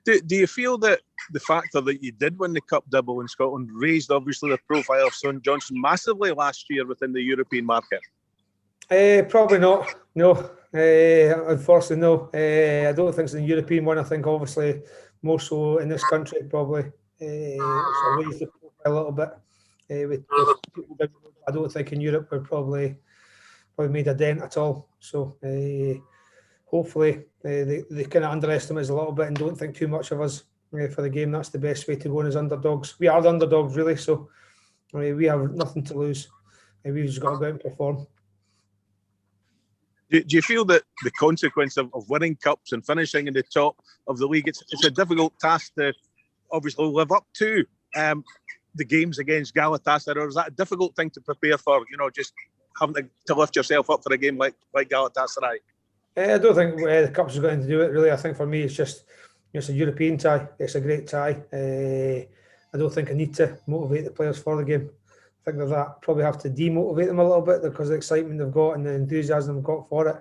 Do you feel that the factor that you did win the Cup double in Scotland raised, obviously, the profile of Son Johnstone massively last year within the European market? Probably not. No. Unfortunately, no. I don't think it's the European one. I think, obviously, more so in this country, probably. So raised the profile a little bit. With people, I don't think in Europe we're probably made a dent at all. So hopefully they kind of underestimate us a little bit and don't think too much of us for the game. That's the best way to go in as underdogs. We are the underdogs, really. So we have nothing to lose. We've just got to go out and perform. Do you feel that the consequence of winning cups and finishing in the top of the league, it's a difficult task to obviously live up to the games against Galatasaray, or is that a difficult thing to prepare for, just having to lift yourself up for a game like Galatasaray? I don't think the cups are going to do it, really. I think for me it's a European tie. It's a great tie. I don't think I need to motivate the players for the game. I think that probably have to demotivate them a little bit because of the excitement they've got and the enthusiasm they've got for it.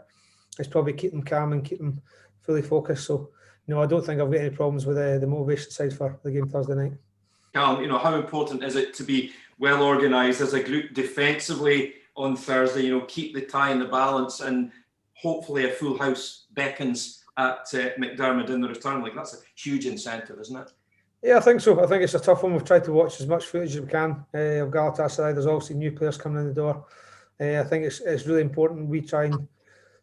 It's probably keep them calm and keep them fully focused. So, I don't think I've got any problems with the motivation side for the game Thursday night. Callum, how important is it to be well organised as a group defensively on Thursday? Keep the tie in the balance, and hopefully a full house beckons at McDermott in the return leg. That's a huge incentive, isn't it? Yeah, I think so. I think it's a tough one. We've tried to watch as much footage as we can of Galatasaray. There's obviously new players coming in the door. I think it's really important we try and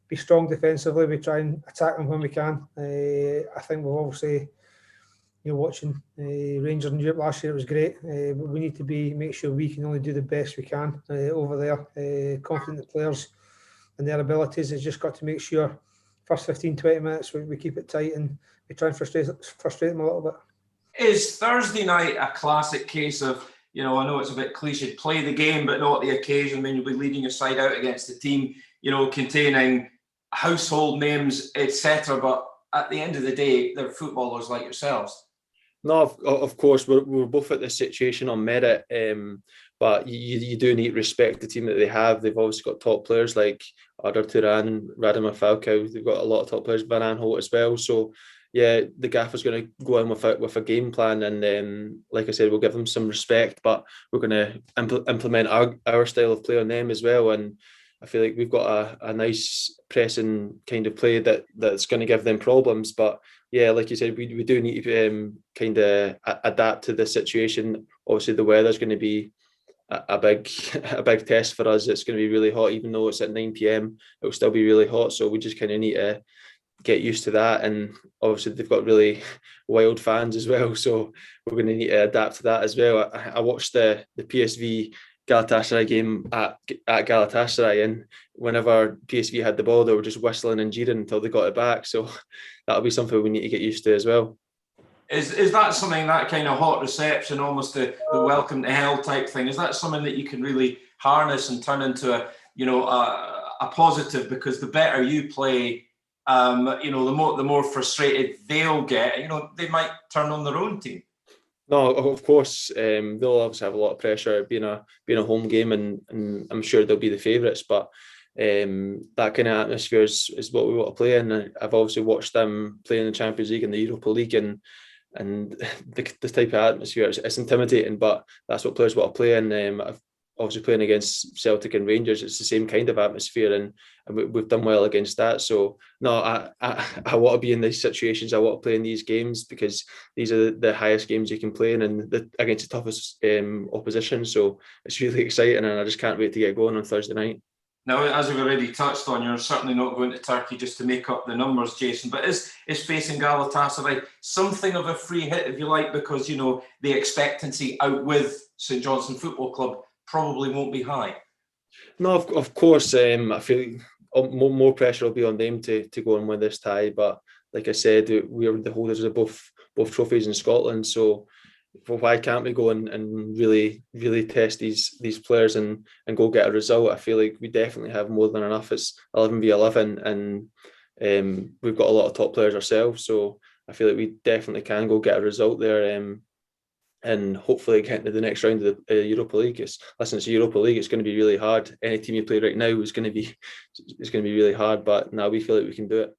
be strong defensively. We try and attack them when we can. I think we're obviously, watching Rangers in Europe last year, it was great. But we need to make sure we can only do the best we can over there. Confident the players and their abilities. It's just got to make sure first 15, 20 minutes we keep it tight and we try and frustrate them a little bit. Is Thursday night a classic case of, I know it's a bit cliche, play the game but not the occasion, when you'll be leading your side out against a team, containing household names, etc. But at the end of the day, they're footballers like yourselves. No, of course, we're both at this situation on merit, but you do need to respect the team that they have. They've obviously got top players like Arda Turan, Radamel Falcao. They've got a lot of top players, Van Aanholt as well. So, yeah, the gaffer's going to go in with a game plan, and like I said, we'll give them some respect, but we're going to implement our style of play on them as well. And I feel like we've got a nice pressing kind of play that's going to give them problems. But yeah, like you said, we do need to kind of adapt to the situation. Obviously, the weather's going to be a big test for us. It's going to be really hot, even though it's at 9 p.m. It'll still be really hot. So we just kind of need to get used to that, and obviously they've got really wild fans as well, so we're going to need to adapt to that as well. I watched the PSV Galatasaray game at Galatasaray, and whenever PSV had the ball, they were just whistling and jeering until they got it back, so that'll be something we need to get used to as well. Is that something, that kind of hot reception, almost the welcome to hell type thing, is that something that you can really harness and turn into a positive? Because the better you play, the more frustrated they'll get. They might turn on their own team. No, of course, they'll obviously have a lot of pressure being a home game, and I'm sure they'll be the favourites. But that kind of atmosphere is what we want to play in. I've obviously watched them play in the Champions League and the Europa League, and this type of atmosphere, it's intimidating. But that's what players want to play in. I've obviously playing against Celtic and Rangers, it's the same kind of atmosphere, and we've done well against that. So no, I want to be in these situations. I want to play in these games because these are the highest games you can play in, and against the toughest opposition. So it's really exciting, and I just can't wait to get going on Thursday night. Now, as we've already touched on, you're certainly not going to Turkey just to make up the numbers, Jason, but is facing Galatasaray something of a free hit, if you like, because the expectancy out with St Johnstone Football Club probably won't be high? No, of course. I feel more pressure will be on them to go and win this tie. But like I said, we are the holders of both trophies in Scotland. So why can't we go and really test these players and go get a result? I feel like we definitely have more than enough. It's 11v11, and we've got a lot of top players ourselves. So I feel like we definitely can go get a result there. And hopefully get into the next round of the Europa League. It's Europa League. It's going to be really hard. Any team you play right now is going to be really hard. But now we feel like we can do it.